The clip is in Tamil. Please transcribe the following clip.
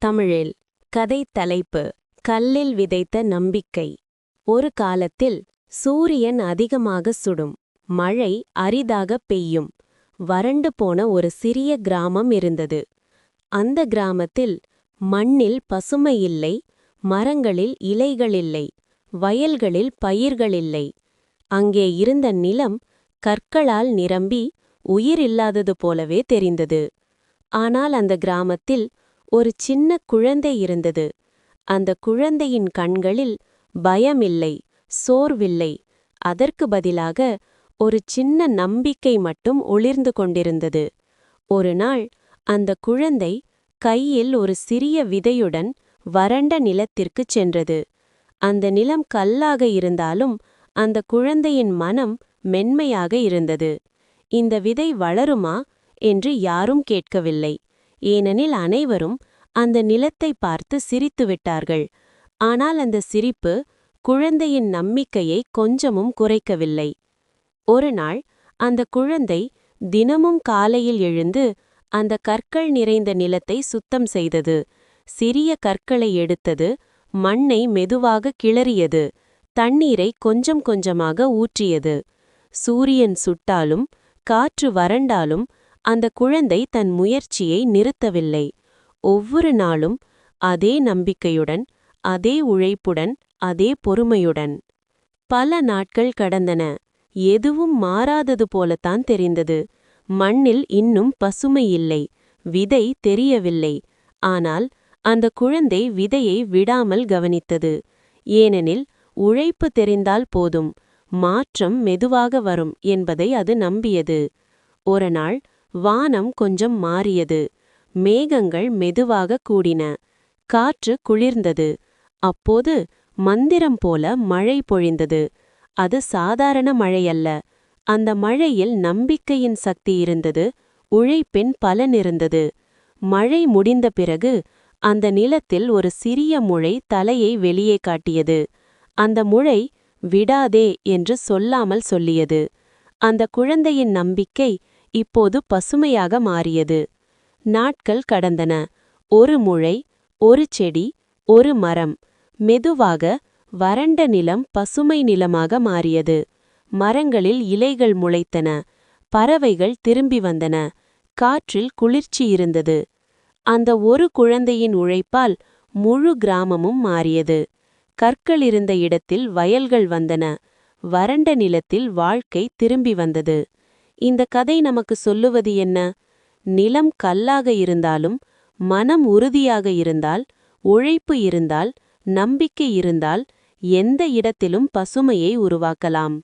தமிழில் கதை தலைப்பு கல்லில் விதைத்த நம்பிக்கை. ஒரு காலத்தில் சூரியன் அதிகமாக சுடும், மழை அரிதாக பெய்யும், வறண்டு போன ஒரு சிறிய கிராமம் இருந்தது. அந்த கிராமத்தில் மண்ணில் பசுமை இல்லை, மரங்களில் இலைகளில்லை, வயல்களில் பயிர்களில்லை. அங்கே இருந்த நிலம் கற்களால் நிரம்பி உயிரில்லாதது போலவே தெரிந்தது. ஆனால் அந்த கிராமத்தில் ஒரு சின்ன குழந்தை இருந்தது. அந்த குழந்தையின் கண்களில் பயமில்லை, சோர்வில்லை. அதற்கு பதிலாக ஒரு சின்ன நம்பிக்கை மட்டும் ஒளிர்ந்து கொண்டிருந்தது. ஒரு நாள் அந்த குழந்தை கையில் ஒரு சிறிய விதையுடன் வறண்ட நிலத்திற்குச் சென்றது. அந்த நிலம் கல்லாக இருந்தாலும் அந்த குழந்தையின் மனம் மென்மையாக இருந்தது. இந்த விதை வளருமா என்று யாரும் கேட்கவில்லை. ஏனெனில் அனைவரும் அந்த நிலத்தை பார்த்து சிரித்துவிட்டார்கள். ஆனால் அந்த சிரிப்பு குழந்தையின் நம்பிக்கையை கொஞ்சமும் குறைக்கவில்லை. ஒரு நாள் அந்த குழந்தை தினமும் காலையில் எழுந்து அந்த கற்கள் நிறைந்த நிலத்தை சுத்தம் செய்தது. சிறிய கற்களை எடுத்தது, மண்ணை மெதுவாக கிளறியது, தண்ணீரை கொஞ்சம் கொஞ்சமாக ஊற்றியது. சூரியன் சுட்டாலும் காற்று வறண்டாலும் அந்த குழந்தை தன் முயற்சியை நிறுத்தவில்லை. ஒவ்வொரு நாளும் அதே நம்பிக்கையுடன், அதே உழைப்புடன், அதே பொறுமையுடன். பல நாட்கள் கடந்தன. எதுவும் மாறாதது போலத்தான் தெரிந்தது. மண்ணில் இன்னும் பசுமை இல்லை, விதை தெரியவில்லை. ஆனால் அந்த குழந்தை விதையை விடாமல் கவனித்தது. ஏனெனில் உழைப்பு தெரிந்தால் போதும், மாற்றம் மெதுவாக வரும் என்பதை அது நம்பியது. ஒரு நாள் வானம் கொஞ்சம் மாறியது. மேகங்கள் மெதுவாக கூடின. காற்று குளிர்ந்தது. அப்போது மந்திரம் போல மழை பொழிந்தது. அது சாதாரண மழையல்ல. அந்த மழையில் நம்பிக்கையின் சக்தி இருந்தது, உழைப்பின் பலன் இருந்தது. மழை முடிந்த பிறகு அந்த நிலத்தில் ஒரு சிறிய முளை தலையை வெளியே காட்டியது. அந்த முளை விடாதே என்று சொல்லாமல் சொல்லியது. அந்த குழந்தையின் நம்பிக்கை இப்போது பசுமையாக மாறியது. நாட்கள் கடந்தன. ஒரு முளை, ஒரு செடி, ஒரு மரம். மெதுவாக வறண்ட நிலம் பசுமை நிலமாக மாறியது. மரங்களில் இலைகள் முளைத்தன. பறவைகள் திரும்பி வந்தன. காற்றில் குளிர்ச்சி இருந்தது. அந்த ஒரு குழந்தையின் உழைப்பால் முழு கிராமமும் மாறியது. கற்கள் இருந்த இடத்தில் வயல்கள் வந்தன. வறண்ட நிலத்தில் வாழ்க்கை திரும்பி வந்தது. இந்த கதை நமக்கு சொல்லுவது என்ன? நிலம் கல்லாக இருந்தாலும், மனம் உறுதியாக இருந்தால், உழைப்பு இருந்தால், நம்பிக்கை இருந்தால், எந்த இடத்திலும் பசுமையை உருவாக்கலாம்.